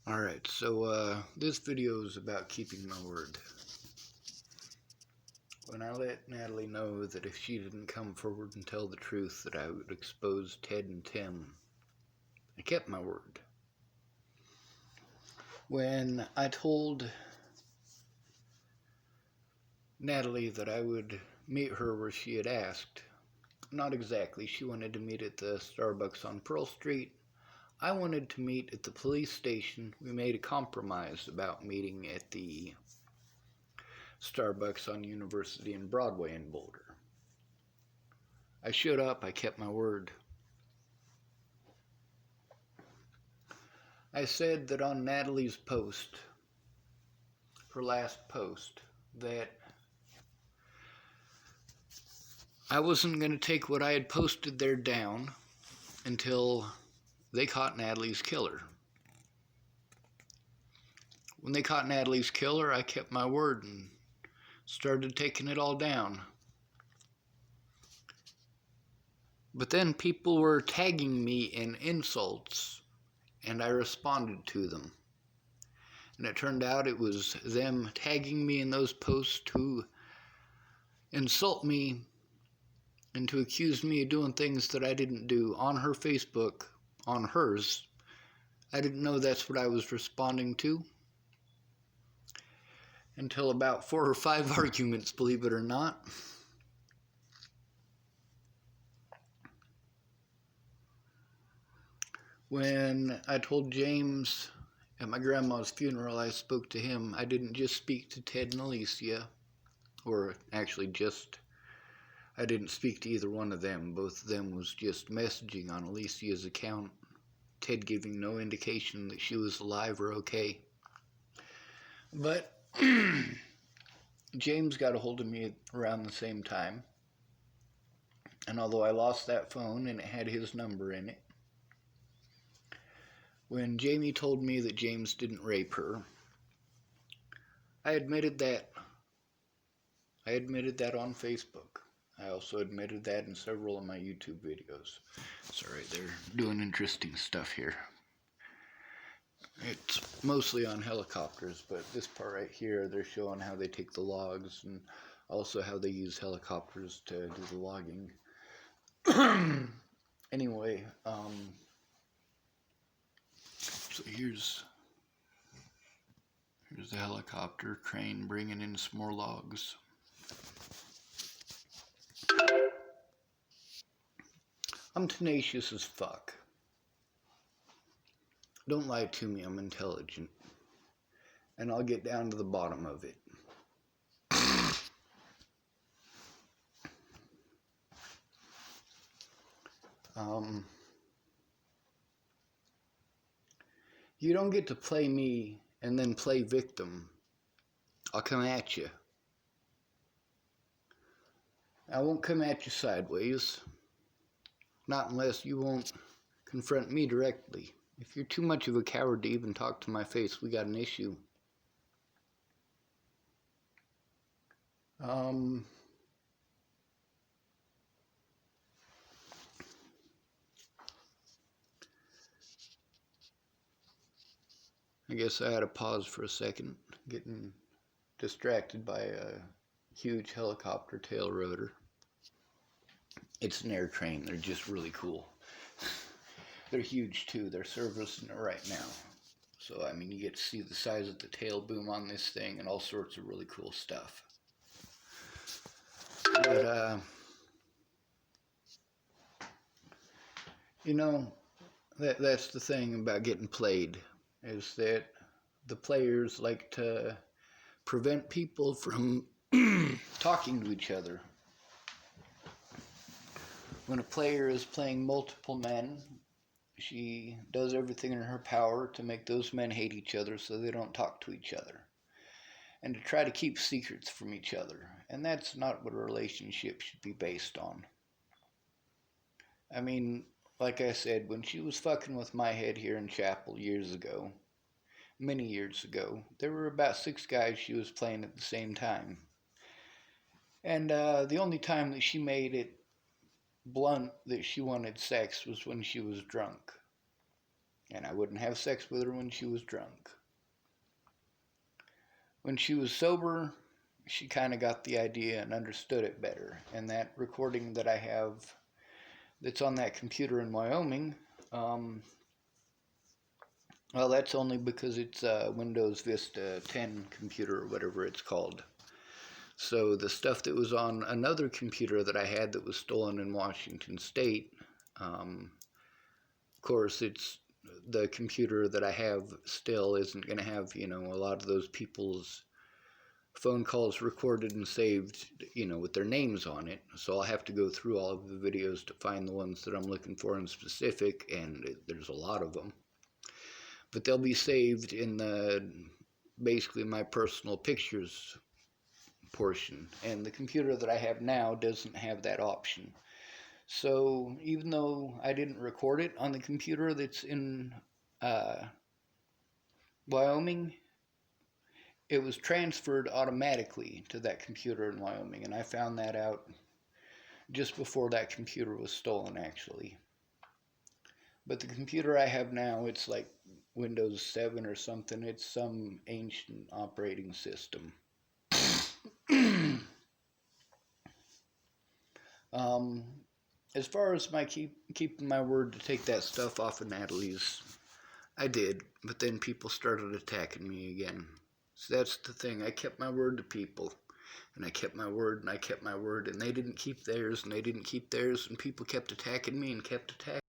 Alright, so this video is about keeping my word. When I let Natalie know that if she didn't come forward and tell the truth that I would expose Ted and Tim, I kept my word. When I told Natalie that I would meet her where she had asked, not exactly, she wanted to meet at the Starbucks on Pearl Street. I wanted to meet at the police station. We made a compromise about meeting at the Starbucks on University and Broadway in Boulder. I showed up, I kept my word. I said that on Natalie's post, her last post, that I wasn't going to take what I had posted there down until they caught Natalie's killer. When they caught Natalie's killer, I kept my word and started taking it all down. But then people were tagging me in insults, and I responded to them. And it turned out it was them tagging me in those posts to insult me and to accuse me of doing things that I didn't do on her Facebook, on hers. I didn't know that's what I was responding to until about 4 or 5 arguments, believe it or not. When I told James at my grandma's funeral I spoke to him, I didn't just speak to Ted and Alicia, or actually I didn't speak to either one of them. Both of them was just messaging on Alicia's account, Ted giving no indication that she was alive or okay. But James got a hold of me around the same time, and although I lost that phone and it had his number in it, when Jamie told me that James didn't rape her, I admitted that. I admitted that on Facebook. I also admitted that in several of my YouTube videos. Sorry, they're doing interesting stuff here. It's mostly on helicopters, but this part right here, they're showing how they take the logs and also how they use helicopters to do the logging. Anyway, so here's the helicopter crane bringing in some more logs. I'm tenacious as fuck. Don't lie to me, I'm intelligent. And I'll get down to the bottom of it. You don't get to play me and then play victim. I'll come at you. I won't come at you sideways. Not unless you won't confront me directly. If you're too much of a coward to even talk to my face, we got an issue. I guess I had to pause for a second, getting distracted by a huge helicopter tail rotor. It's an air train, they're just really cool. They're huge too, they're servicing it right now. So, I mean, you get to see the size of the tail boom on this thing and all sorts of really cool stuff. But, you know, that's the thing about getting played, is that the players like to prevent people from talking to each other. When a player is playing multiple men, she does everything in her power to make those men hate each other so they don't talk to each other, and to try to keep secrets from each other. And that's not what a relationship should be based on. I mean, like I said, when she was fucking with my head here in Chapel years ago, many years ago, there were about 6 guys she was playing at the same time. And the only time that she made it blunt that she wanted sex was when she was drunk. and I wouldn't have sex with her when she was drunk. When she was sober, she kind of got the idea and understood it better. And that recording that I have that's on that computer in Wyoming, well, that's only because it's a Windows Vista 10 computer or whatever it's called. So the stuff that was on another computer that I had that was stolen in Washington State, of course, it's the computer that I have still isn't going to have, a lot of those people's phone calls recorded and saved, with their names on it. So I'll have to go through all of the videos to find the ones that I'm looking for in specific, and there's a lot of them. But they'll be saved in basically my personal pictures portion, and the computer that I have now doesn't have that option. So even though I didn't record it on the computer that's in Wyoming, it was transferred automatically to that computer in Wyoming, and I found that out just before that computer was stolen, actually. But the computer I have now, it's like Windows 7 or something. It's some ancient operating system. As far as my keeping my word to take that stuff off of Natalie's, I did, but then people started attacking me again. So that's the thing. I kept my word to people, and I kept my word, and I kept my word, and they didn't keep theirs, and they didn't keep theirs, and people kept attacking me and kept attacking.